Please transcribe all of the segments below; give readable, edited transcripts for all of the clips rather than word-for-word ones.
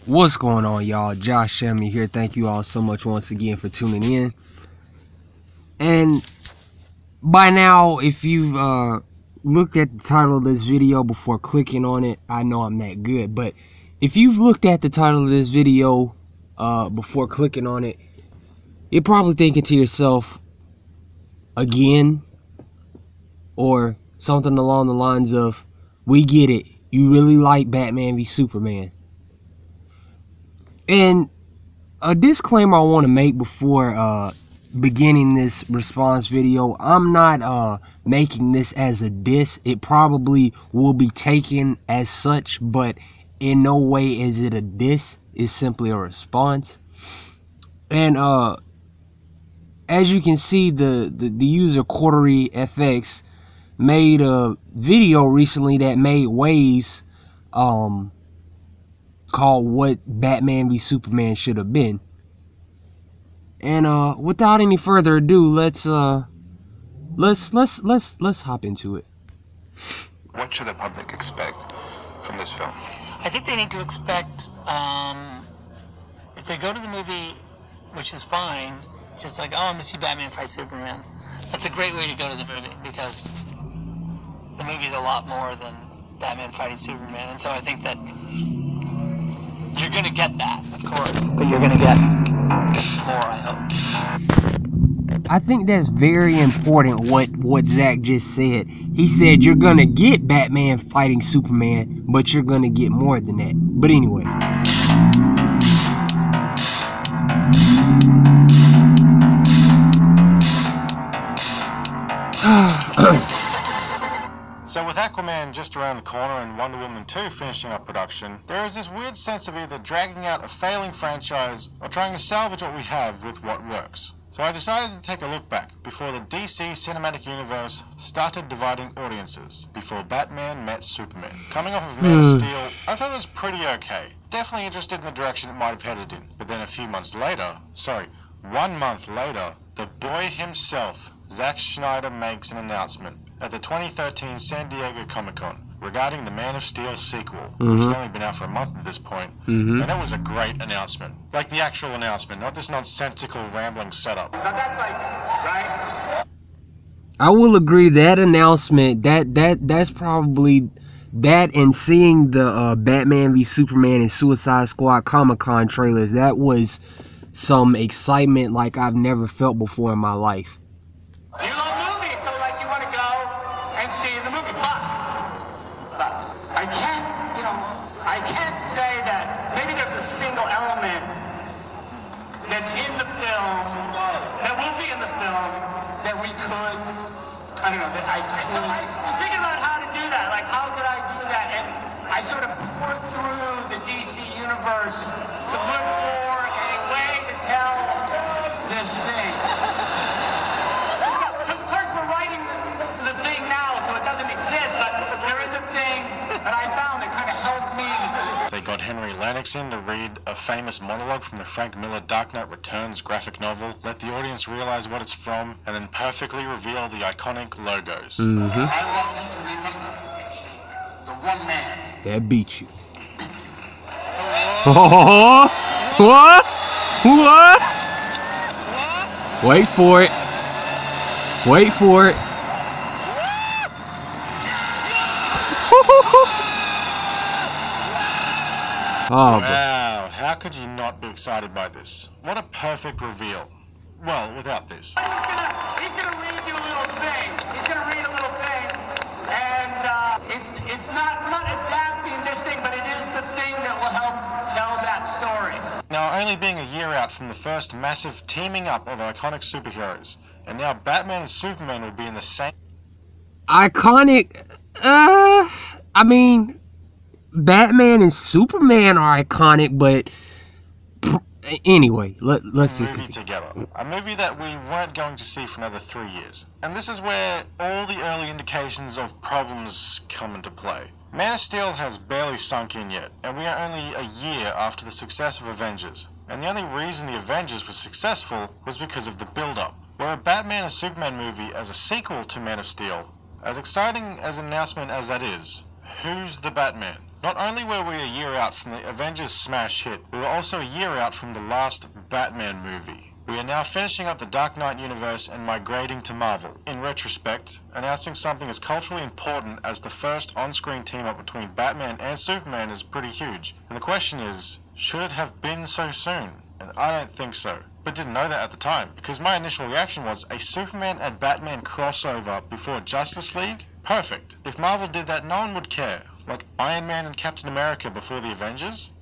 What's going on, y'all? Josh Shammy here. Thank you all so much once again for tuning in. And by now, if you've looked at the title of this video before clicking on it, I know I'm that good. But if you've looked at the title of this video before clicking on it, you're probably thinking to yourself, again, or something along the lines of, we get it. You really like Batman v Superman. And a disclaimer I want to make before beginning this response video: I'm not making this as a diss. It probably will be taken as such, but in no way is it a diss. It's simply a response. And as you can see, the user CorderyFX made a video recently that made waves, called "What Batman v Superman Should Have Been." And without any further ado, let's hop into it. What should the public expect from this film? I think they need to expect, if they go to the movie, which is fine, just like, oh, I'm gonna see Batman fight Superman. That's a great way to go to the movie, because the movie's a lot more than Batman fighting Superman. And so I think that you're going to get that, of course, but you're going to get more, I hope. I think that's very important what Zach just said. He said you're going to get Batman fighting Superman, but you're going to get more than that. But anyway. So with Aquaman just around the corner and Wonder Woman 2 finishing up production, there is this weird sense of either dragging out a failing franchise or trying to salvage what we have with what works. So I decided to take a look back before the DC Cinematic Universe started dividing audiences, before Batman met Superman. Coming off of Man of Steel, I thought it was pretty okay. Definitely interested in the direction it might have headed in. But then a few months later, 1 month later, the boy himself, Zack Snyder, makes an announcement at the 2013 San Diego Comic-Con regarding the Man of Steel sequel, which had only been out for a month at this point, and it was a great announcement. Like the actual announcement, not this nonsensical rambling setup. Now that's like, right? I will agree, that announcement, that's probably, that and seeing the Batman v Superman and Suicide Squad Comic-Con trailers, that was some excitement like I've never felt before in my life. You love movies, so like you want to go and see the movie. But I can't say that maybe there's a single element that's in the film, that will be in the film, that we could, I don't know, that I could. So I was thinking about how to do that, like how could I do that? And I sort of poured through the DC universe to look for a way to tell this thing. Henry Lennox in to read a famous monologue from the Frank Miller Dark Knight Returns graphic novel, let the audience realize what it's from, and then perfectly reveal the iconic logos. I want you to remember the one man that beat you. Oh, what? Wait for it. Wait for it. Oh, wow, how could you not be excited by this? What a perfect reveal. Well, without this. He's gonna read you a little thing. He's gonna read a little thing. And it's not, we're not adapting this thing, but it is the thing that will help tell that story. Now, only being a year out from the first massive teaming up of iconic superheroes, and now Batman and Superman will be in the same... Iconic? I mean... Batman and Superman are iconic, but anyway, let's just movie together. A movie that we weren't going to see for another 3 years. And this is where all the early indications of problems come into play. Man of Steel has barely sunk in yet, and we are only a year after the success of Avengers. And the only reason the Avengers was successful was because of the build-up. Where a Batman and Superman movie as a sequel to Man of Steel, as exciting as an announcement as that is, who's the Batman? Not only were we a year out from the Avengers smash hit, we were also a year out from the last Batman movie. We are now finishing up the Dark Knight universe and migrating to Marvel. In retrospect, announcing something as culturally important as the first on-screen team-up between Batman and Superman is pretty huge. And the question is, should it have been so soon? And I don't think so. But didn't know that at the time, because my initial reaction was a Superman and Batman crossover before Justice League? Perfect. If Marvel did that, no one would care. Like Iron Man and Captain America before the Avengers?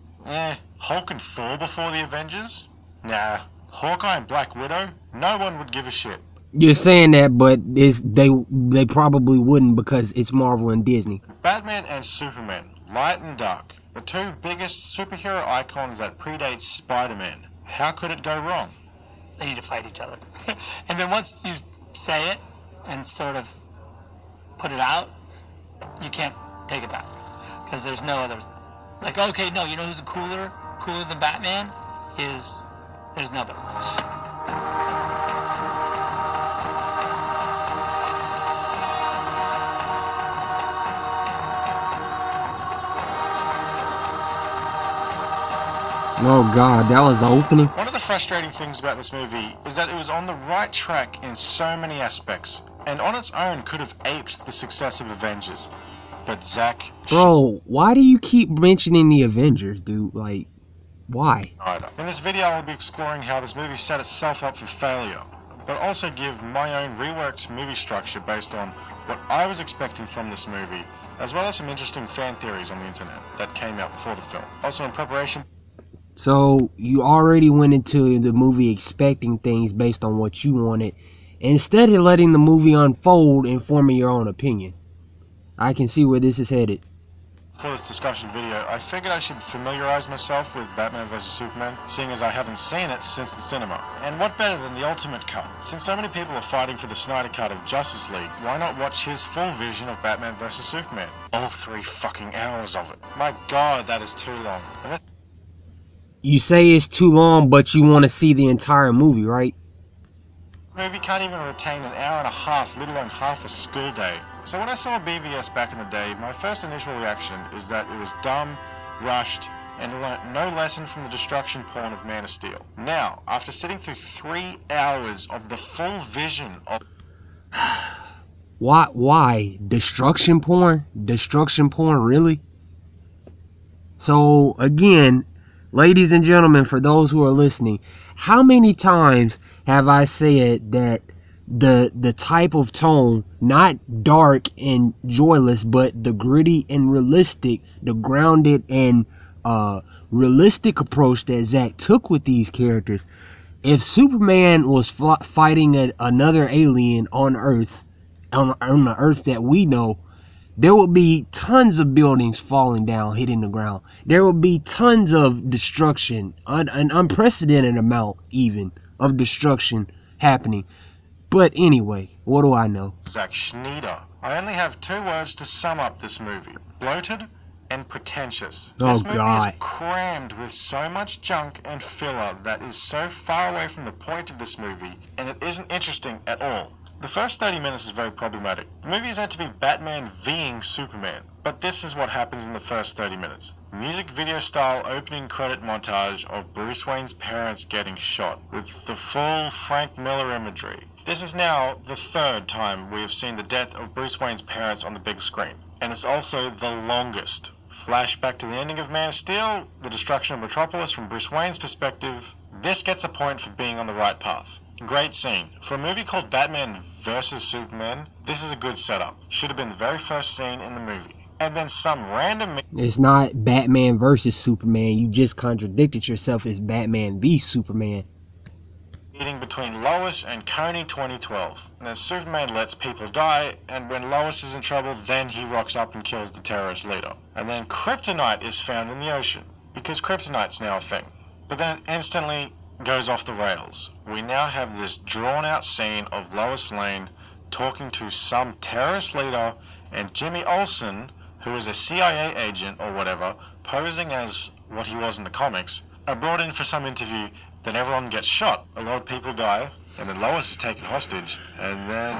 Hulk and Thor before the Avengers? Nah. Hawkeye and Black Widow? No one would give a shit. You're saying that, but they probably wouldn't because it's Marvel and Disney. Batman and Superman, light and dark, the two biggest superhero icons that predate Spider-Man. How could it go wrong? They need to fight each other. And then once you say it and sort of put it out, you can't take it back. Because there's no other... Like, okay, no, you know who's cooler than Batman? There's nobody. Oh God, that was the opening. One of the frustrating things about this movie is that it was on the right track in so many aspects, and on its own could have aped the success of Avengers. But Zach... Bro, why do you keep mentioning the Avengers, dude? Like, why? In this video, I'll be exploring how this movie set itself up for failure, but also give my own reworked movie structure based on what I was expecting from this movie, as well as some interesting fan theories on the internet that came out before the film. Also in preparation... So, you already went into the movie expecting things based on what you wanted, instead of letting the movie unfold and forming your own opinion. I can see where this is headed. For this discussion video, I figured I should familiarize myself with Batman vs Superman, seeing as I haven't seen it since the cinema. And what better than the ultimate cut? Since so many people are fighting for the Snyder cut of Justice League, why not watch his full vision of Batman vs Superman? All 3 fucking hours of it. My God, that is too long. And You say it's too long, but you want to see the entire movie, right? the movie can't even retain an hour and a half, let alone half a school day. So when I saw BVS back in the day, my first initial reaction is that it was dumb, rushed, and learnt no lesson from the destruction porn of Man of Steel. Now, after sitting through 3 hours of the full vision of... Why? Destruction porn? Destruction porn, really? So, again, ladies and gentlemen, for those who are listening, how many times have I said that the type of tone, not dark and joyless, but the gritty and realistic, the grounded and realistic approach that Zack took with these characters? If Superman was fighting another alien on Earth, on the Earth that we know, there will be tons of buildings falling down, hitting the ground. There will be tons of destruction, an unprecedented amount even of destruction happening. But anyway, what do I know? Zack Snyder. I only have 2 words to sum up this movie. Bloated and pretentious. This movie is crammed with so much junk and filler that is so far away from the point of this movie, and it isn't interesting at all. The first 30 minutes is very problematic. The movie is meant to be Batman v-ing Superman, but this is what happens in the first 30 minutes. Music video style opening credit montage of Bruce Wayne's parents getting shot, with the full Frank Miller imagery. This is now the 3rd time we have seen the death of Bruce Wayne's parents on the big screen, and it's also the longest. Flashback to the ending of Man of Steel, the destruction of Metropolis from Bruce Wayne's perspective. This gets a point for being on the right path. Great scene. For a movie called Batman vs Superman, this is a good setup. Should have been the very first scene in the movie. And then some random... It's not Batman versus Superman. You just contradicted yourself as Batman v Superman. Meeting between Lois and Coney 2012. And then Superman lets people die, and when Lois is in trouble, then he rocks up and kills the terrorist leader. And then kryptonite is found in the ocean, because kryptonite's now a thing. But then it instantly goes off the rails. We now have this drawn out scene of Lois Lane talking to some terrorist leader, and Jimmy Olsen, who is a CIA agent or whatever, posing as what he was in the comics, are brought in for some interview. Then everyone gets shot. A lot of people die. and then Lois is taken hostage, and then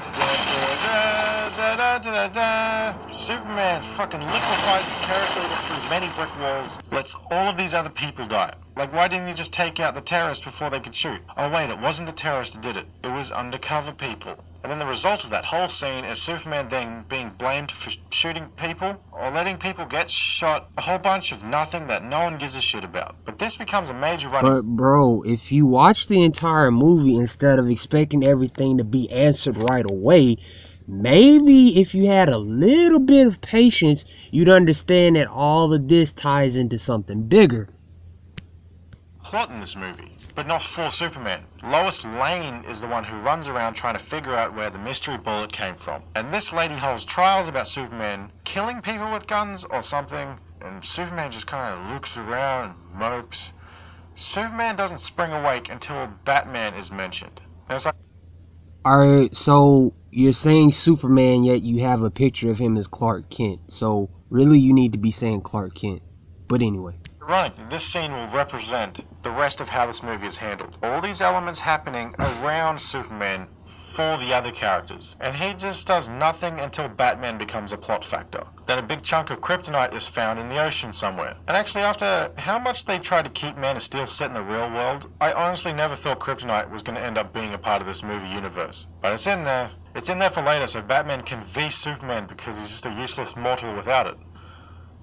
Superman fucking liquefies the terrorist leader through many brick walls, lets all of these other people die. Like, why didn't you just take out the terrorists before they could shoot? Oh wait, it wasn't the terrorists that did it. It was undercover people. And then the result of that whole scene is Superman then being blamed for shooting people or letting people get shot. A whole bunch of nothing that no one gives a shit about. But this becomes a major running... But bro, if you watch the entire movie instead of expecting everything to be answered right away, maybe if you had a little bit of patience, you'd understand that all of this ties into something bigger. Plot in this movie, but not for Superman. Lois Lane is the one who runs around trying to figure out where the mystery bullet came from. And this lady holds trials about Superman killing people with guns or something, and Superman just kind of looks around and mopes. Superman doesn't spring awake until Batman is mentioned. And it's like... Alright, so you're saying Superman, yet you have a picture of him as Clark Kent. So really you need to be saying Clark Kent. But anyway. Ironically, this scene will represent the rest of how this movie is handled. All these elements happening around Superman for the other characters. And he just does nothing until Batman becomes a plot factor. Then a big chunk of kryptonite is found in the ocean somewhere. And actually, after how much they tried to keep Man of Steel set in the real world, I honestly never thought kryptonite was going to end up being a part of this movie universe. But it's in there. It's in there for later so Batman can v Superman because he's just a useless mortal without it.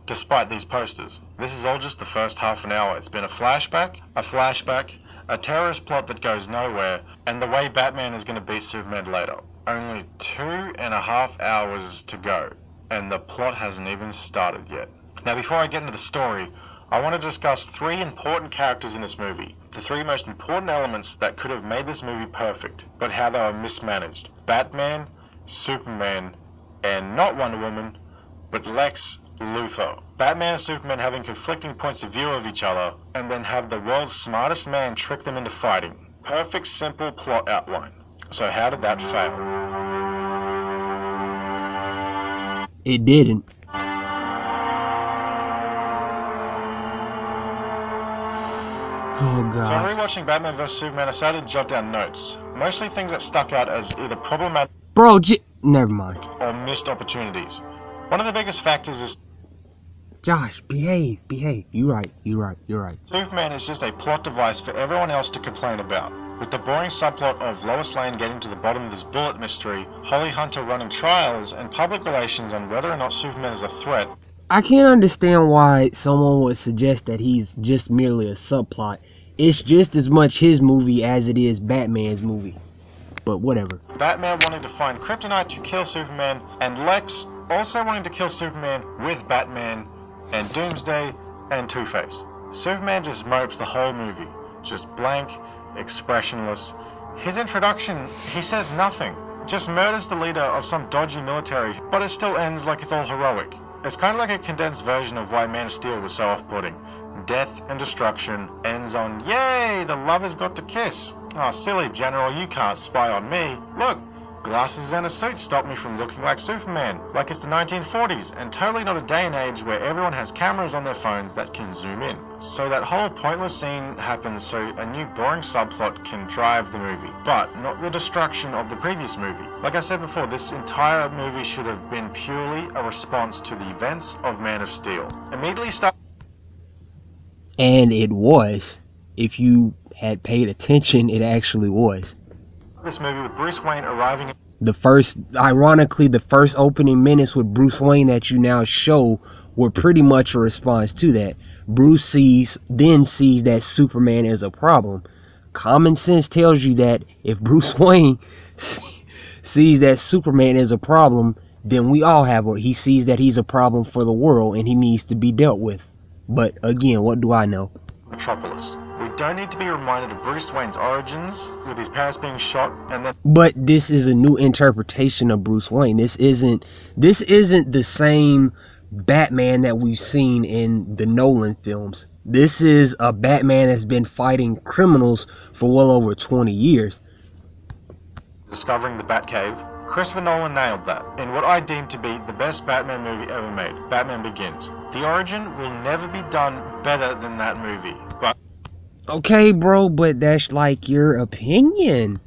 Despite these posters. This is all just the first half an hour. It's been a flashback, a terrorist plot that goes nowhere, and the way Batman is going to beat Superman later. Only 2.5 hours to go, and the plot hasn't even started yet. Now before I get into the story, I want to discuss 3 important characters in this movie. The 3 most important elements that could have made this movie perfect, but how they were mismanaged. Batman, Superman, and not Wonder Woman, but Lex Luthor. Batman and Superman having conflicting points of view of each other, and then have the world's smartest man trick them into fighting. Perfect, simple plot outline. So how did that fail? It didn't. Oh god. So rewatching Batman vs Superman, I started to jot down notes. Mostly things that stuck out as either problematic Bro, never mind. or missed opportunities. One of the biggest factors is Josh, behave. You're right. Superman is just a plot device for everyone else to complain about. With the boring subplot of Lois Lane getting to the bottom of this bullet mystery, Holly Hunter running trials, and public relations on whether or not Superman is a threat. I can't understand why someone would suggest that he's just merely a subplot. It's just as much his movie as it is Batman's movie. But whatever. Batman wanting to find kryptonite to kill Superman, and Lex also wanting to kill Superman with Batman, and Doomsday, and Two-Face. Superman just mopes the whole movie. Just blank, expressionless. His introduction, he says nothing. Just murders the leader of some dodgy military, but it still ends like it's all heroic. It's kind of like a condensed version of why Man of Steel was so off-putting. Death and destruction ends on, yay, the lovers got to kiss. Oh, silly General, you can't spy on me. Look, glasses and a suit stop me from looking like Superman, like it's the 1940s, and totally not a day and age where everyone has cameras on their phones that can zoom in. So that whole pointless scene happens so a new boring subplot can drive the movie, but not the destruction of the previous movie. Like I said before, this entire movie should have been purely a response to the events of Man of Steel. Immediately start. And it was. If you had paid attention, it actually was. This movie with Bruce Wayne arriving. Ironically, the first opening minutes with Bruce Wayne that you now show were pretty much a response to that. Bruce sees that Superman is a problem. Common sense tells you that if Bruce Wayne sees that Superman is a problem, then we all have he sees that he's a problem for the world and he needs to be dealt with. But again, what do I know? Metropolis. We don't need to be reminded of Bruce Wayne's origins, with his parents being shot, and then... But this is a new interpretation of Bruce Wayne. This isn't the same Batman that we've seen in the Nolan films. This is a Batman that's been fighting criminals for well over 20 years. Discovering the Batcave. Christopher Nolan nailed that, in what I deem to be the best Batman movie ever made, Batman Begins. The origin will never be done better than that movie, but... Okay, bro, but that's like your opinion.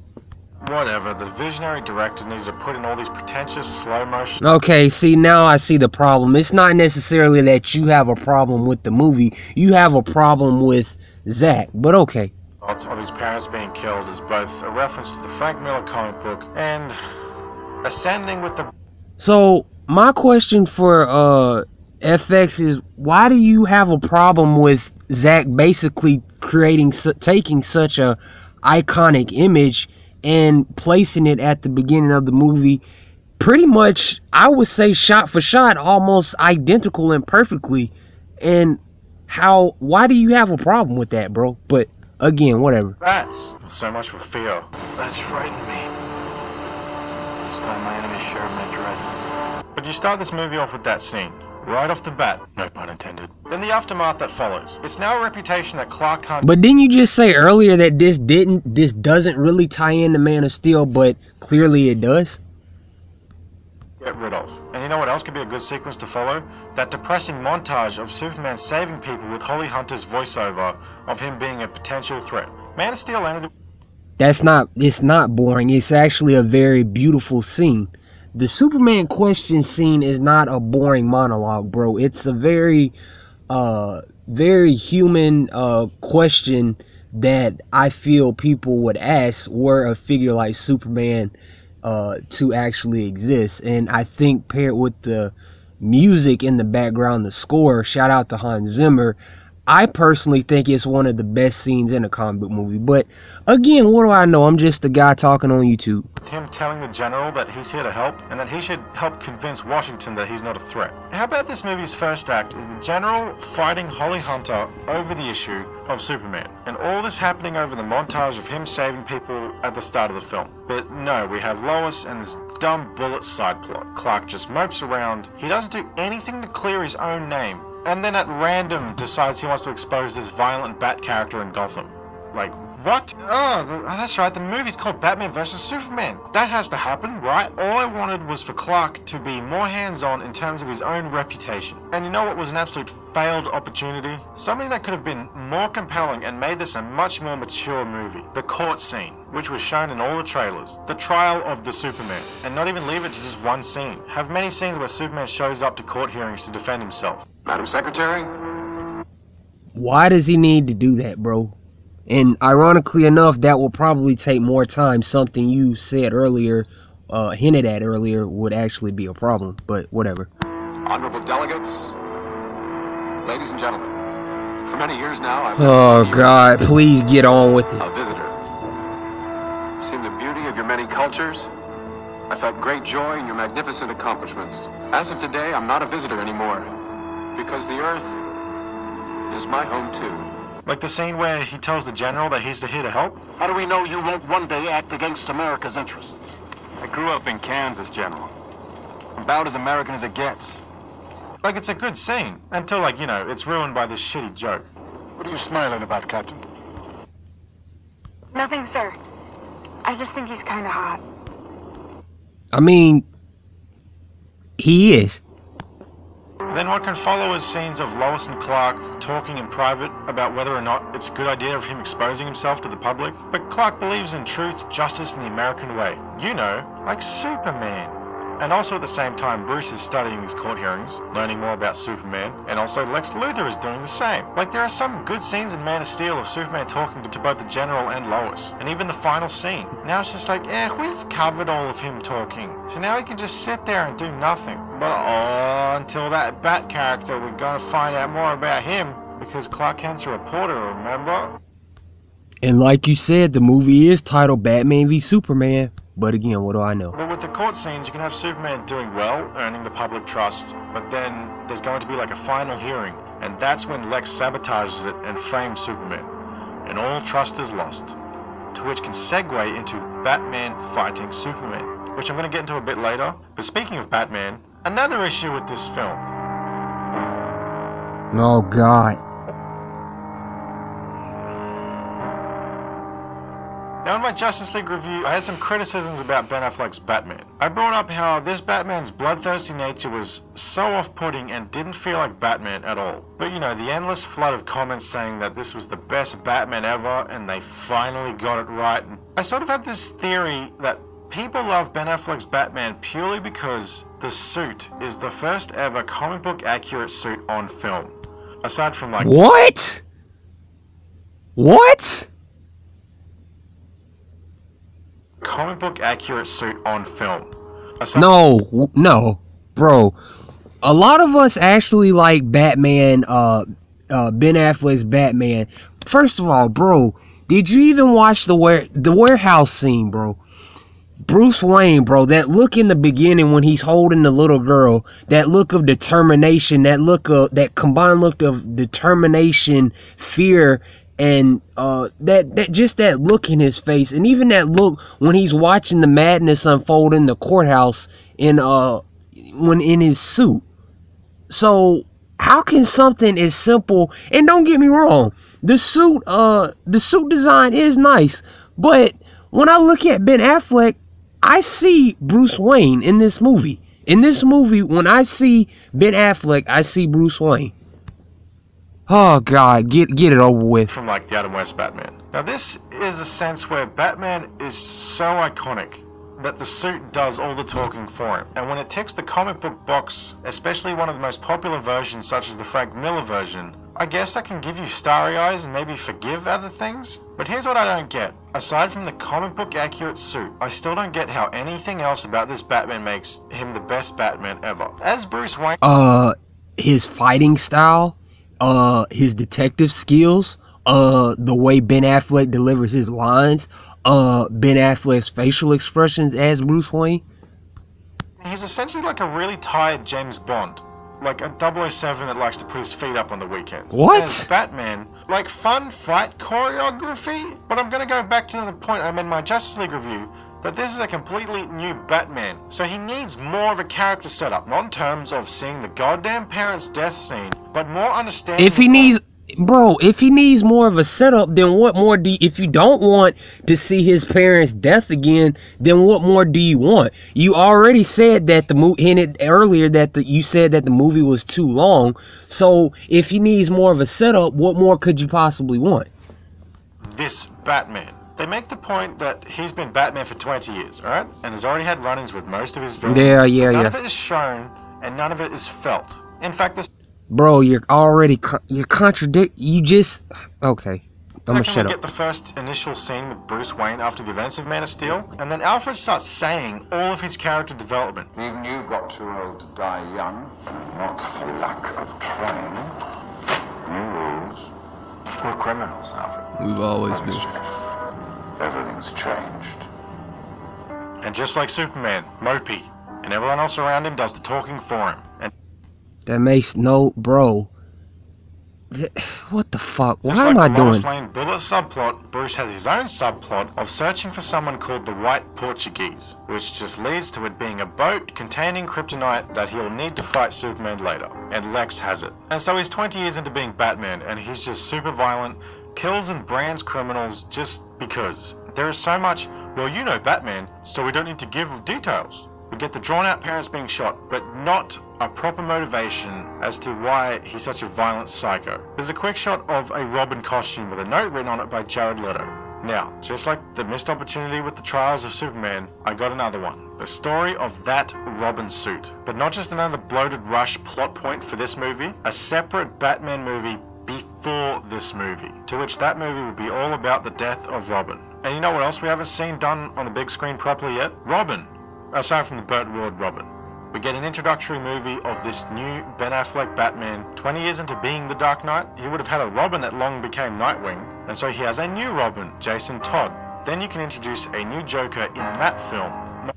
whatever, the visionary director needed to put in all these pretentious slow motion. Okay, see, now I see the problem. It's not necessarily that you have a problem with the movie. You have a problem with Zach, but okay. Of his parents being killed is both a reference to the Frank Miller comic book and ascending with the... So, my question for FX is, why do you have a problem with Zach basically taking such a iconic image and placing it at the beginning of the movie, pretty much, I would say shot for shot, almost identical and perfectly? And why do you have a problem with that, bro? But again, whatever. That's so much for fear. That's frightened me. This time my enemies share my dread. But you start this movie off with that scene. Right off the bat, no pun intended. Then the aftermath that follows. It's now a reputation that Clark can't... But didn't you just say earlier that this doesn't really tie into Man of Steel, but clearly it does? Get rid of. And you know what else could be a good sequence to follow? That depressing montage of Superman saving people with Holly Hunter's voiceover of him being a potential threat. Man of Steel ended... It's not boring. It's actually a very beautiful scene. The Superman question scene is not a boring monologue, bro. It's a very human question that I feel people would ask were a figure like Superman to actually exist. And I think paired with the music in the background, the score, shout out to Hans Zimmer, I personally think it's one of the best scenes in a comic book movie. But again, what do I know? I'm just a guy talking on YouTube. Him telling the general that he's here to help and that he should help convince Washington that he's not a threat. How about this movie's first act is the general fighting Holly Hunter over the issue of Superman, and all this happening over the montage of him saving people at the start of the film. But no, we have Lois and this dumb bullet side plot. Clark just mopes around. He doesn't do anything to clear his own name. And then at random decides he wants to expose this violent Bat character in Gotham. Like, what? Oh, that's right, the movie's called Batman vs. Superman. That has to happen, right? All I wanted was for Clark to be more hands-on in terms of his own reputation. And you know what was an absolute failed opportunity? Something that could have been more compelling and made this a much more mature movie. The court scene, which was shown in all the trailers. The trial of the Superman. And not even leave it to just one scene. Have many scenes where Superman shows up to court hearings to defend himself. Madam Secretary? Why does he need to do that, bro? And ironically enough, that will probably take more time. Something you said earlier, hinted at earlier, would actually be a problem. But whatever. Honorable delegates, ladies and gentlemen, for many years now I've... Oh God, please get on with it. A visitor. I've seen the beauty of your many cultures. I felt great joy in your magnificent accomplishments. As of today, I'm not a visitor anymore, because the Earth is my home too. Like the scene where he tells the general that he's here to help? How do we know you won't one day act against America's interests? I grew up in Kansas, General. I'm about as American as it gets. Like, it's a good scene. Until, like, you know, it's ruined by this shitty joke. What are you smiling about, Captain? Nothing, sir. I just think he's kind of hot. I mean, he is. Then what can follow is scenes of Lois and Clark talking in private about whether or not it's a good idea of him exposing himself to the public. But Clark believes in truth, justice, and the American way. You know, like Superman. And also at the same time, Bruce is studying these court hearings, learning more about Superman, and also Lex Luthor is doing the same. Like, there are some good scenes in Man of Steel of Superman talking to both the General and Lois, and even the final scene. Now it's just like, we've covered all of him talking, so now he can just sit there and do nothing. But until that Bat character, we're gonna find out more about him, because Clark Kent's a reporter, remember? And like you said, the movie is titled Batman v Superman. But again, what do I know? But with the court scenes, you can have Superman doing well, earning the public trust, but then there's going to be like a final hearing, and that's when Lex sabotages it and frames Superman, and all trust is lost, to which can segue into Batman fighting Superman, which I'm going to get into a bit later. But speaking of Batman, another issue with this film. Oh God. Now in my Justice League review, I had some criticisms about Ben Affleck's Batman. I brought up how this Batman's bloodthirsty nature was so off-putting and didn't feel like Batman at all. But you know, the endless flood of comments saying that this was the best Batman ever and they finally got it right and I sort of had this theory that people love Ben Affleck's Batman purely because the suit is the first ever comic book accurate suit on film. Aside from like... What? What? Comic book accurate suit on film. No, bro. A lot of us actually like Batman, Ben Affleck's Batman. First of all, bro, did you even watch the warehouse scene, bro? Bruce Wayne, bro, that look in the beginning when he's holding the little girl, that look of determination, that combined look of determination, fear, and that look in his face, and even that look when he's watching the madness unfold in the courthouse when in his suit. So how can something as simple, and don't get me wrong, the suit design is nice, but when I look at Ben Affleck, I see Bruce Wayne in this movie. In this movie, when I see Ben Affleck, I see Bruce Wayne. Oh God, get it over with. From like the Adam West Batman. Now this is a sense where Batman is so iconic that the suit does all the talking for him. And when it ticks the comic book box, especially one of the most popular versions such as the Frank Miller version, I guess I can give you starry eyes and maybe forgive other things. But here's what I don't get. Aside from the comic book accurate suit, I still don't get how anything else about this Batman makes him the best Batman ever. As Bruce Wayne... His fighting style, his detective skills, the way Ben Affleck delivers his lines, Ben Affleck's facial expressions as Bruce Wayne. He's essentially like a really tired James Bond. Like a 007 that likes to put his feet up on the weekends. What? And as Batman, like fun fight choreography, but I'm gonna go back to the point I made in my Justice League review, that this is a completely new Batman. So he needs more of a character setup, not in terms of seeing the goddamn parents' death scene, but more understanding... If he needs more of a setup, then what more do you, if you don't want to see his parents' death again, then what more do you want? You already said that hinted earlier that you said that the movie was too long. So if he needs more of a setup, what more could you possibly want? This Batman. They make the point that he's been Batman for 20 years, alright? And has already had run-ins with most of his villains. None of it is shown, and none of it is felt. In fact, this... Bro, you're contradict. You just... Okay. I'm gonna shut up. We get the first initial scene with Bruce Wayne after the events of Man of Steel, and then Alfred starts saying all of his character development. Even you got too old to die young, and not for lack of trying. New rules. We're criminals, Alfred. We've always been. Everything's changed. And just like Superman, mopey, and everyone else around him does the talking for him. And that makes no... Bro. What the fuck? Why just am like I the Lois doing... Lane bullet subplot, Bruce has his own subplot of searching for someone called the White Portuguese, which just leads to it being a boat containing kryptonite that he'll need to fight Superman later, and Lex has it. And so he's 20 years into being Batman, and he's just super violent, kills and brands criminals just because. There is so much, well, you know Batman, so we don't need to give details. We get the drawn-out parents being shot, but not a proper motivation as to why he's such a violent psycho. There's a quick shot of a Robin costume with a note written on it by Jared Leto. Now, just like the missed opportunity with the Trials of Superman, I got another one. The story of that Robin suit. But not just another bloated rush plot point for this movie, a separate Batman movie before this movie, to which that movie will be all about the death of Robin. And you know what else we haven't seen done on the big screen properly yet? Robin. Aside from the Burt Ward Robin. We get an introductory movie of this new Ben Affleck Batman. 20 years into being the Dark Knight, he would have had a Robin that long became Nightwing, and so he has a new Robin, Jason Todd. Then you can introduce a new Joker in that film.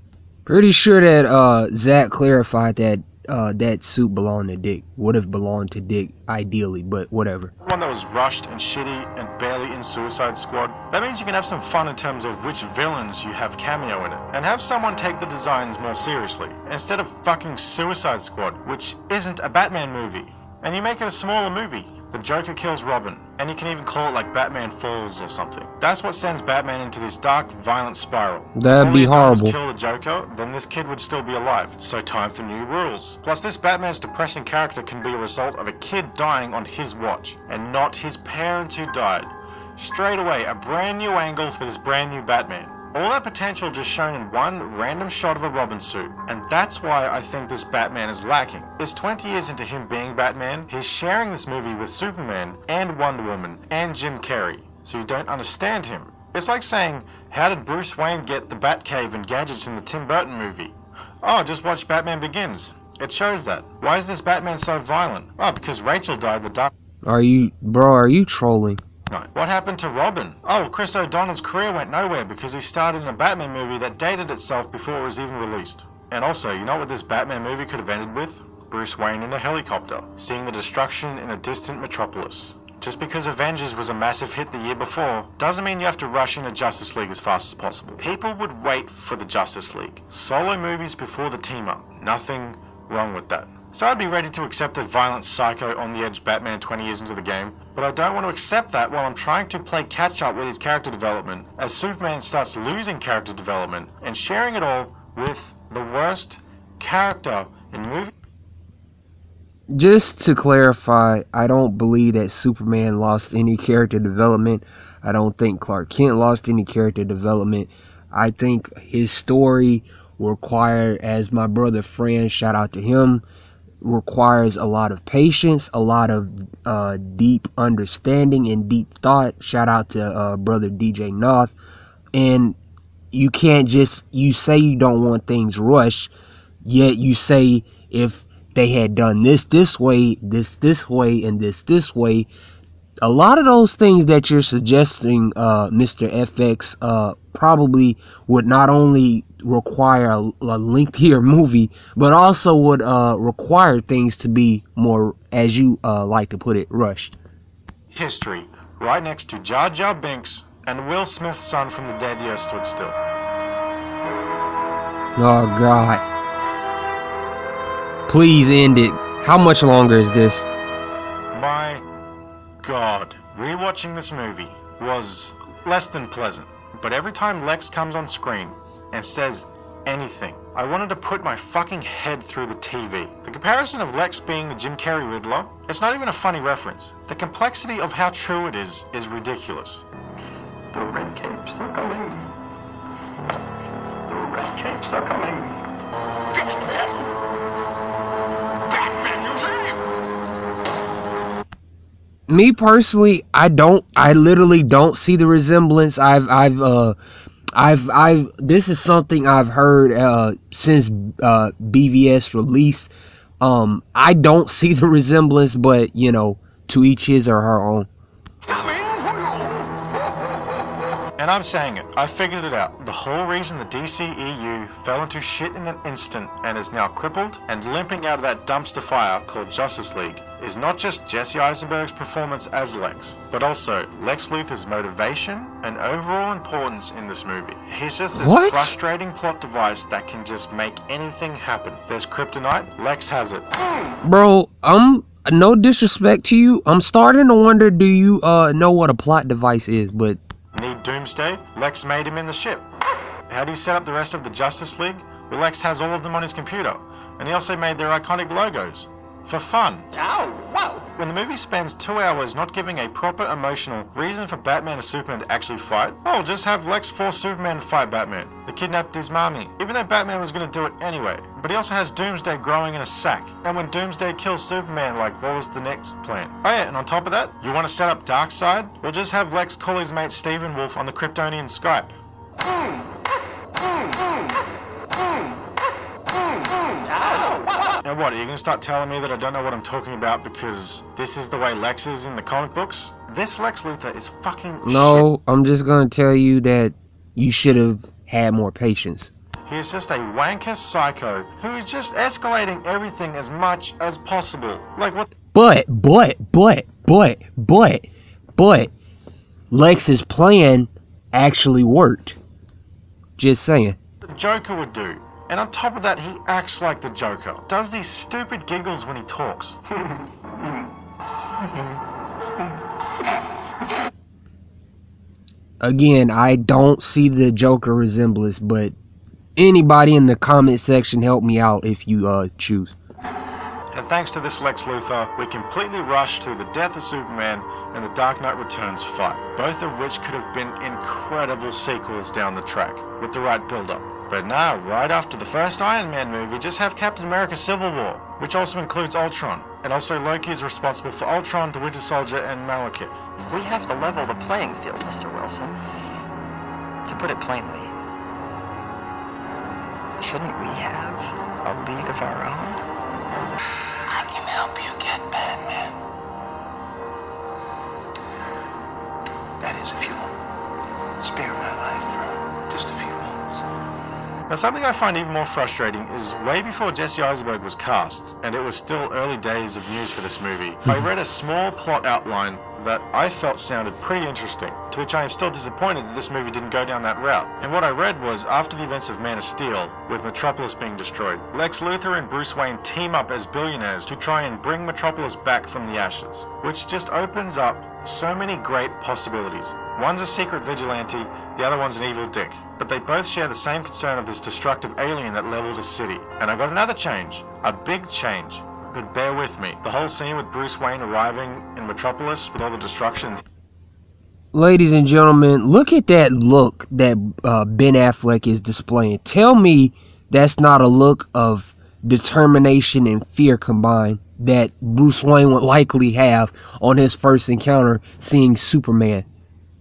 Pretty sure that Zach clarified that that suit belonged to Dick. Would have belonged to Dick, ideally, but whatever. One that was rushed and shitty and barely in Suicide Squad. That means you can have some fun in terms of which villains you have cameo in it, and have someone take the designs more seriously, instead of fucking Suicide Squad, which isn't a Batman movie. And you make it a smaller movie. The Joker kills Robin, and you can even call it like Batman Falls or something. That's what sends Batman into this dark, violent spiral. That'd be horrible. If kill the Joker, then this kid would still be alive, so time for new rules. Plus, this Batman's depressing character can be a result of a kid dying on his watch, and not his parents who died. straight away a brand new angle for this brand new Batman. All that potential just shown in one random shot of a Robin suit. And that's why I think this Batman is lacking. It's 20 years into him being Batman, he's sharing this movie with Superman and Wonder Woman and Jim Carrey. So you don't understand him. It's like saying, how did Bruce Wayne get the Batcave and gadgets in the Tim Burton movie? Oh, just watch Batman Begins. It shows that. Why is this Batman so violent? Oh, because Rachel died in the dark. Are you trolling? What happened to Robin? Oh, Chris O'Donnell's career went nowhere because he starred in a Batman movie that dated itself before it was even released. And also, you know what this Batman movie could have ended with? Bruce Wayne in a helicopter, seeing the destruction in a distant metropolis. Just because Avengers was a massive hit the year before, doesn't mean you have to rush into Justice League as fast as possible. People would wait for the Justice League. Solo movies before the team-up. Nothing wrong with that. So I'd be ready to accept a violent psycho on the edge Batman 20 years into the game, but I don't want to accept that while I'm trying to play catch up with his character development as Superman starts losing character development and sharing it all with the worst character in movie. Just to clarify, I don't believe that Superman lost any character development. I don't think Clark Kent lost any character development. I think his story required, as my brother Fran, shout out to him, requires a lot of patience, a lot of deep understanding and deep thought. Shout out to brother DJ Noth. And you can't just, you say you don't want things rushed, yet you say if they had done this way, this way, and this way. A lot of those things that you're suggesting, Mr. FX, probably would not only require a lengthier movie, but also would require things to be more, as you like to put it, rushed. History, right next to Jar Jar Binks and Will Smith's son from the dead the earth stood still. Oh, God. Please end it. How much longer is this? My God. Rewatching this movie was less than pleasant. But every time Lex comes on screen and says anything, I wanted to put my fucking head through the TV. The comparison of Lex being the Jim Carrey Riddler, it's not even a funny reference. The complexity of how true it is ridiculous. The red capes are coming. The red capes are coming. Me personally, I literally don't see the resemblance. This is something I've heard since BVS release. I don't see the resemblance, but you know, to each his or her own. And I'm saying it, I figured it out. The whole reason the DCEU fell into shit in an instant and is now crippled and limping out of that dumpster fire called Justice League is not just Jesse Eisenberg's performance as Lex, but also Lex Luthor's motivation and overall importance in this movie. He's just this frustrating plot device that can just make anything happen. There's kryptonite, Lex has it. Bro, no disrespect to you, I'm starting to wonder, do you know what a plot device is, but... Need Doomsday? Lex made him in the ship. How do you set up the rest of the Justice League? Well, Lex has all of them on his computer. And he also made their iconic logos. For fun. Oh, wow. When the movie spends 2 hours not giving a proper emotional reason for Batman and Superman to actually fight, oh, just have Lex force Superman to fight Batman. They kidnapped his mommy, even though Batman was going to do it anyway. But he also has Doomsday growing in a sack. And when Doomsday kills Superman, like, what was the next plan? Oh yeah, and on top of that, you want to set up Darkseid? Well, just have Lex call his mate Stephen Wolf on the Kryptonian Skype. Now what, are you going to start telling me that I don't know what I'm talking about because this is the way Lex is in the comic books? This Lex Luthor is fucking No, I'm just going to tell you that you should have had more patience. He is just a wanker psycho who is just escalating everything as much as possible. Like what? But, Lex's plan actually worked. Just saying. The Joker would do. And on top of that, he acts like the Joker. Does these stupid giggles when he talks. Again, I don't see the Joker resemblance, but anybody in the comment section help me out if you choose. And thanks to this Lex Luthor, we completely rushed to the death of Superman and the Dark Knight Returns fight, both of which could have been incredible sequels down the track, with the right build-up. But now, right after the first Iron Man movie, just have Captain America Civil War, which also includes Ultron, and also Loki is responsible for Ultron, the Winter Soldier, and Malekith. We have to level the playing field, Mr. Wilson. To put it plainly, shouldn't we have a league of our own? I can help you get Batman. That is, if you spare my life for just a few minutes. Now, something I find even more frustrating is way before Jesse Eisenberg was cast, and it was still early days of news for this movie, I read a small plot outline that I felt sounded pretty interesting, to which I am still disappointed that this movie didn't go down that route. And what I read was, after the events of Man of Steel, with Metropolis being destroyed, Lex Luthor and Bruce Wayne team up as billionaires to try and bring Metropolis back from the ashes, which just opens up so many great possibilities. One's a secret vigilante, the other one's an evil dick, but they both share the same concern of this destructive alien that leveled a city. And I got another change, a big change. But bear with me, the whole scene with Bruce Wayne arriving in Metropolis with all the destruction. Ladies and gentlemen, look at that look that Ben Affleck is displaying. Tell me that's not a look of determination and fear combined that Bruce Wayne would likely have on his first encounter seeing Superman.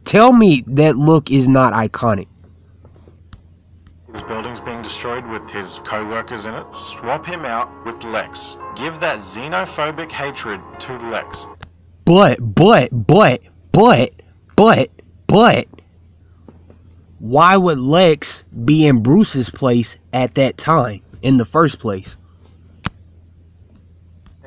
Tell me that look is not iconic. His building's being destroyed with his co-workers in it. Swap him out with Lex. Give that xenophobic hatred to Lex. But, why would Lex be in Bruce's place at that time in the first place?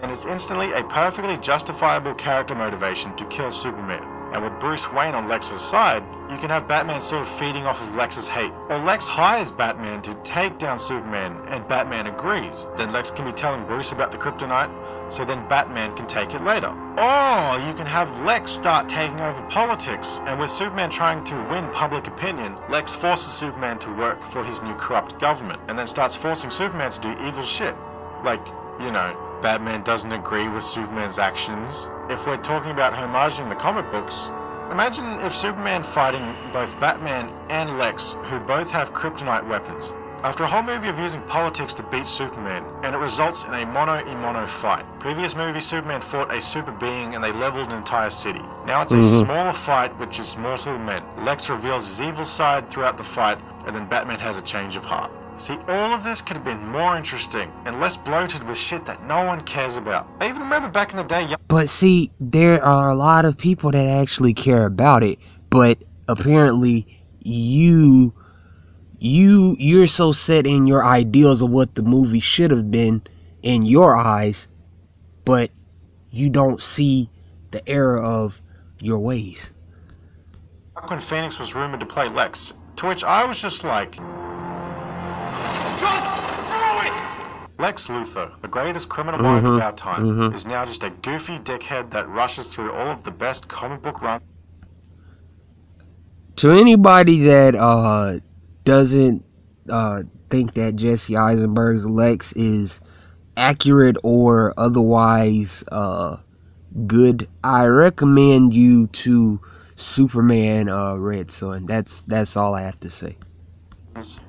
And it's instantly a perfectly justifiable character motivation to kill Superman. And with Bruce Wayne on Lex's side, you can have Batman sort of feeding off of Lex's hate. Or Lex hires Batman to take down Superman, and Batman agrees. Then Lex can be telling Bruce about the kryptonite, so then Batman can take it later. Or you can have Lex start taking over politics, and with Superman trying to win public opinion, Lex forces Superman to work for his new corrupt government, and then starts forcing Superman to do evil shit. Like, you know, Batman doesn't agree with Superman's actions. If we're talking about homaging the comic books, imagine if Superman fighting both Batman and Lex, who both have kryptonite weapons. After a whole movie of using politics to beat Superman, and it results in a mono-in-mono fight. Previous movie, Superman fought a super being and they leveled an entire city. Now it's a smaller fight with just mortal men. Lex reveals his evil side throughout the fight, and then Batman has a change of heart. See, all of this could have been more interesting and less bloated with shit that no one cares about. I even remember back in the day... But see, there are a lot of people that actually care about it, but apparently you're so set in your ideals of what the movie should have been in your eyes, but you don't see the error of your ways. When Phoenix was rumored to play Lex, to which I was just like... Lex Luthor, the greatest criminal mind of our time, is now just a goofy dickhead that rushes through all of the best comic book runs. To anybody that doesn't think that Jesse Eisenberg's Lex is accurate or otherwise good, I recommend you to Superman Red Son. That's all I have to say.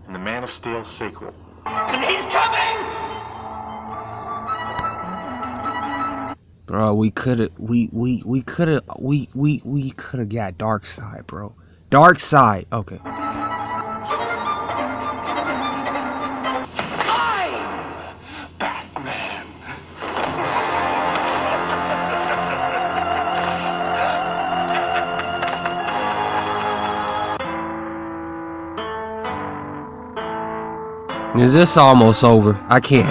In the Man of Steel sequel. And he's coming! Bro, we could have got Darkseid, bro. Darkseid. Okay. Batman. Is this almost over? I can't.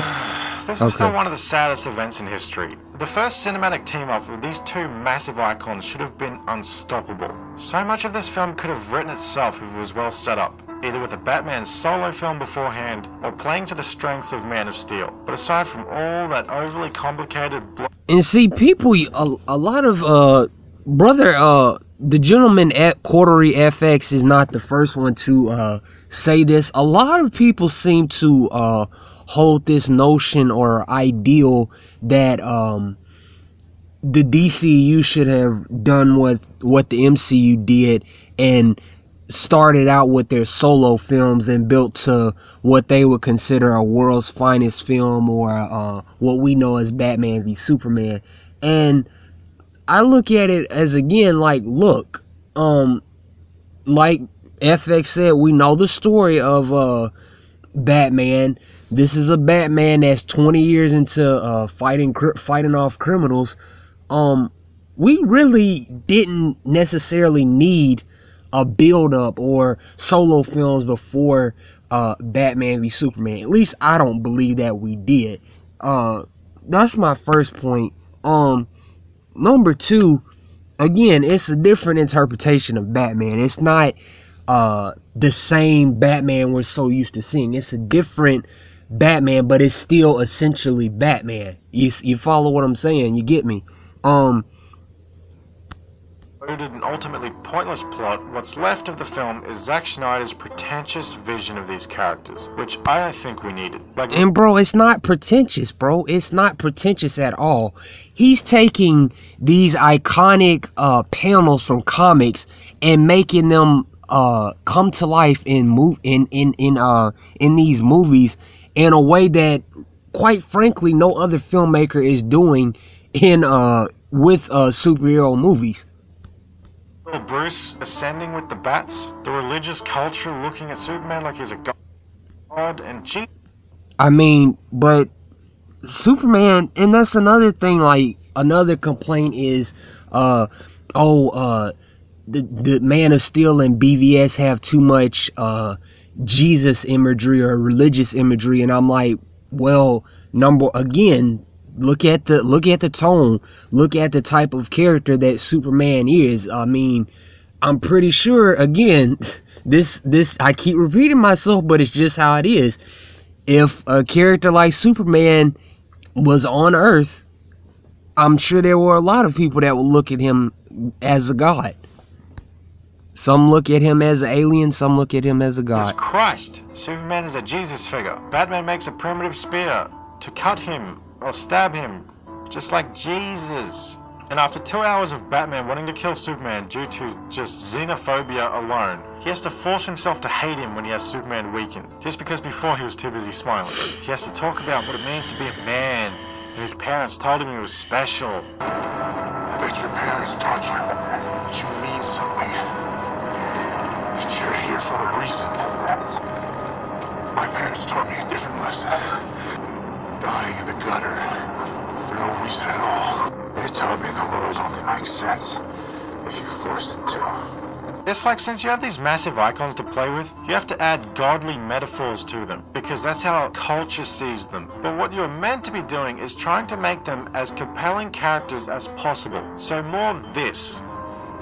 This is still one of the saddest events in history. The first cinematic team-up of these two massive icons should have been unstoppable. So much of this film could have written itself if it was well set up, either with a Batman solo film beforehand, or playing to the strengths of Man of Steel. But aside from all that overly complicated... And see, people, a lot of, the gentleman at CorderyFX is not the first one to say this. A lot of people seem to hold this notion or ideal that the DCU should have done what the MCU did and started out with their solo films and built to what they would consider a world's finest film, or what we know as Batman v Superman. And I look at it as, again, like, look, like FX said, we know the story of Batman. This is a Batman that's 20 years into fighting off criminals. We really didn't necessarily need a build-up or solo films before Batman v Superman. At least I don't believe that we did. That's my first point. Number two, again, it's a different interpretation of Batman. It's not the same Batman we're so used to seeing. It's a different Batman, but it's still essentially Batman. You follow what I'm saying? You get me? An ultimately pointless plot, what's left of the film is Zack Snyder's pretentious vision of these characters, which I don't think we needed. And bro, it's not pretentious, bro. It's not pretentious at all. He's taking these iconic panels from comics and making them come to life in these movies in a way that, quite frankly, no other filmmaker is doing with superhero movies. Bruce ascending with the bats, the religious culture looking at Superman like he's a god, and gee. I mean, but Superman, and that's another thing, like, another complaint is, the Man of Steel and BVS have too much, Jesus imagery or religious imagery, and I'm like, well, look at the tone, look at the type of character that Superman is. I mean, I'm pretty sure, again, this I keep repeating myself, but it's just how it is. If a character like Superman was on Earth, I'm sure there were a lot of people that would look at him as a god. Some look at him as an alien, some look at him as a god. Jesus Christ! Superman is a Jesus figure. Batman makes a primitive spear to cut him or stab him, just like Jesus. And after 2 hours of Batman wanting to kill Superman due to just xenophobia alone, he has to force himself to hate him when he has Superman weakened, just because before he was too busy smiling. He has to talk about what it means to be a man, and his parents told him he was special. I bet your parents taught you that you mean something, that you're here for a reason. My parents taught me a different lesson. Dying in the gutter for no reason at all. They taught me the world only makes sense if you force it to. It's like, since you have these massive icons to play with, you have to add godly metaphors to them, because that's how culture sees them. But what you're meant to be doing is trying to make them as compelling characters as possible. So more this.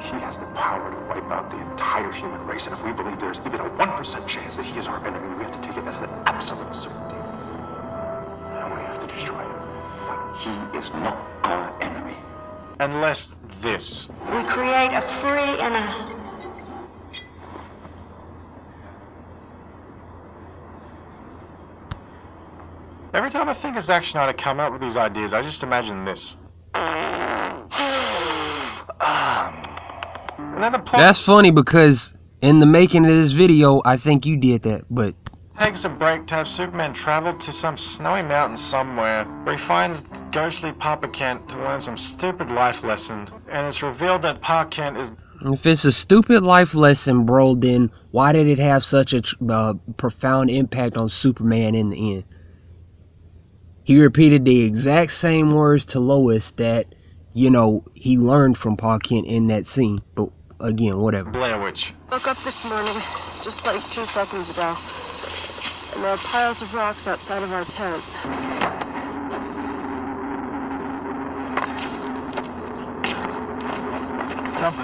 He has the power to wipe out the entire human race, and if we believe there's even a 1% chance that he is our enemy, we have to take it as an absolute certainty. Destroy him. He is not our enemy. Unless this. We create a free and a... Every time I think of Zack Snyder come up with these ideas, I just imagine this. And then the plot... That's funny, because in the making of this video, I think you did that, but... takes a break to have Superman travel to some snowy mountain somewhere, where he finds ghostly Papa Kent to learn some stupid life lesson, and it's revealed that Pa Kent is... If it's a stupid life lesson, bro, then why did it have such a profound impact on Superman in the end? He repeated the exact same words to Lois that, you know, he learned from Pa Kent in that scene. But again, whatever. Blair Witch. Woke up this morning, just like 2 seconds ago. And there are piles of rocks outside of our tent.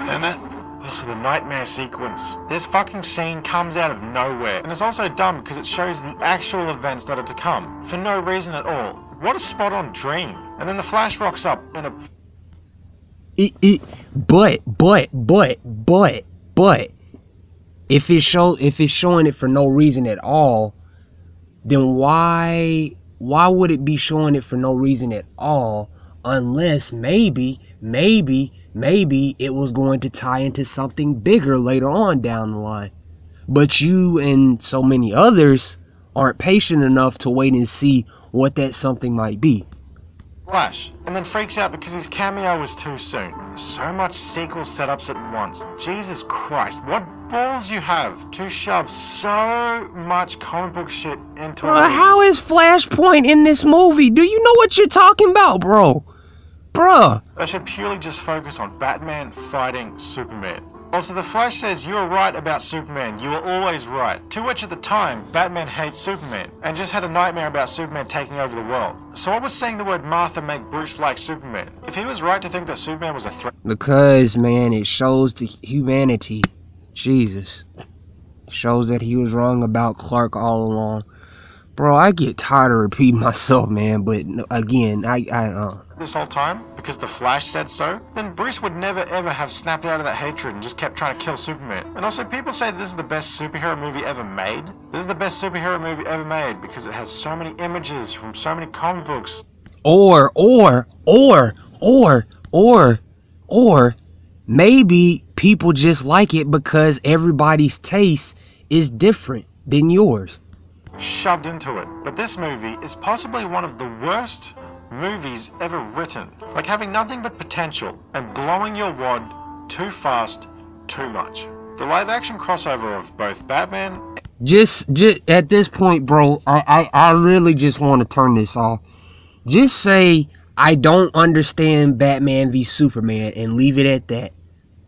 Isn't it? Also, the nightmare sequence. This fucking scene comes out of nowhere. And it's also dumb because it shows the actual events that are to come. For no reason at all. What a spot-on dream. And then the Flash rocks up in a... But if it's showing it for no reason at all, then why would it be showing it for no reason at all, unless maybe it was going to tie into something bigger later on down the line? But you and so many others aren't patient enough to wait and see what that something might be. Flash, and then freaks out because his cameo was too soon. So much sequel setups at once. Jesus Christ, what balls you have to shove so much comic book shit into a movie. How is Flashpoint in this movie? Do you know what you're talking about, bro? Bruh. They should purely just focus on Batman fighting Superman. Also, the Flash says you were right about Superman, you were always right. To which at the time, Batman hates Superman, and just had a nightmare about Superman taking over the world. So what was saying the word Martha make Bruce like Superman? If he was right to think that Superman was a threat... Because, man, it shows the humanity. Jesus. It shows that he was wrong about Clark all along. Bro, I get tired of repeating myself, man, but again, this whole time, because the Flash said so, then Bruce would never ever have snapped out of that hatred and just kept trying to kill Superman. And also, people say this is the best superhero movie ever made. This is the best superhero movie ever made because it has so many images from so many comic books. Or maybe people just like it because everybody's taste is different than yours. Shoved into it. But this movie is possibly one of the worst movies ever written. Like having nothing but potential and blowing your wad too fast, too much. The live action crossover of both Batman... Just at this point, bro, I really just want to turn this off. Just say, I don't understand Batman v Superman and leave it at that.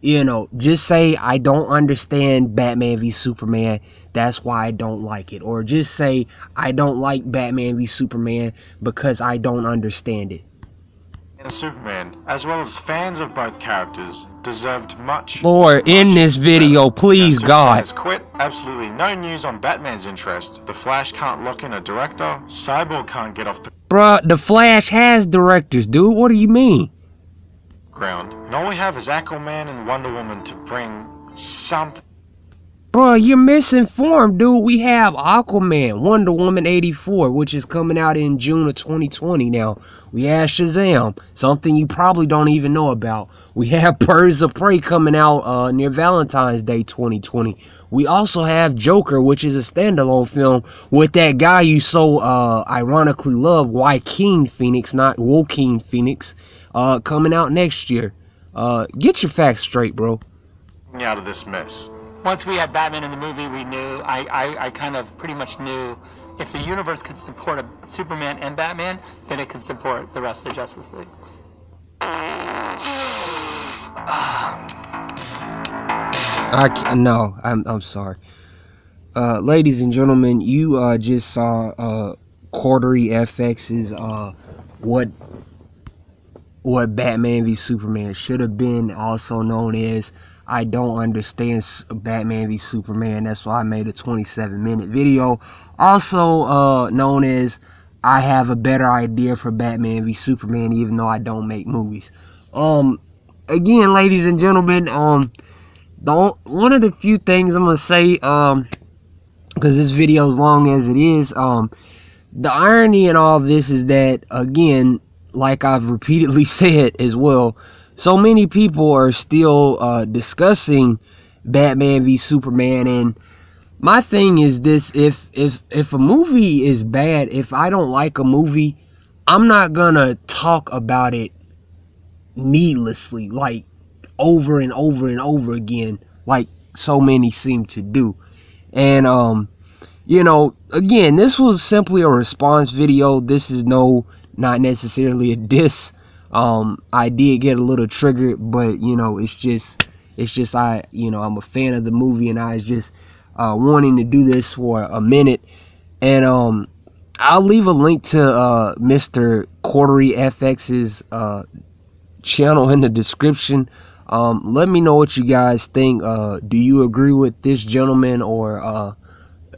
You know, just say, I don't understand Batman v Superman, that's why I don't like it. Or just say, I don't like Batman v Superman because I don't understand it. And Superman, as well as fans of both characters, deserved much. Lord, in this video, please, God. Has quit. Absolutely no news on Batman's interest. The Flash can't lock in a director. Cyborg can't get off the... Bruh, the Flash has directors, dude. What do you mean? Ground. And all we have is Aquaman and Wonder Woman to bring something. Bro, you're misinformed, dude. We have Aquaman, Wonder Woman 84, which is coming out in June of 2020 now. We have Shazam, something you probably don't even know about. We have Birds of Prey coming out near Valentine's Day 2020. We also have Joker, which is a standalone film with that guy you so ironically love, Joaquin Phoenix, not Joaquin Phoenix, coming out next year. Get your facts straight, bro. Out of this mess. Once we had Batman in the movie, we knew, I kind of pretty much knew if the universe could support a Superman and Batman, then it could support the rest of the Justice League. I'm sorry. Ladies and gentlemen, you just saw CorderyFX's what Batman v Superman should have been, also known as I don't understand Batman v Superman. That's why I made a 27-minute video. Also known as I have a better idea for Batman v Superman, even though I don't make movies. Again, ladies and gentlemen, one of the few things I'm gonna say, because this video is long as it is, the irony in all of this is that, again, like I've repeatedly said as well, so many people are still discussing Batman v Superman, and my thing is this: if a movie is bad, if I don't like a movie, I'm not gonna talk about it needlessly, like over and over and over again, like so many seem to do. And you know, again, this was simply a response video. This is not necessarily a diss. I did get a little triggered, but you know, it's just I'm a fan of the movie, and I was just wanting to do this for a minute. And I'll leave a link to Mr. CorderyFX's channel in the description. Let me know what you guys think. Do you agree with this gentleman, or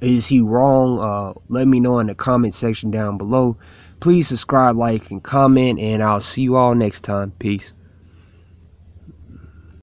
is he wrong? Let me know in the comment section down below. Please subscribe, like, and comment, and I'll see you all next time. Peace.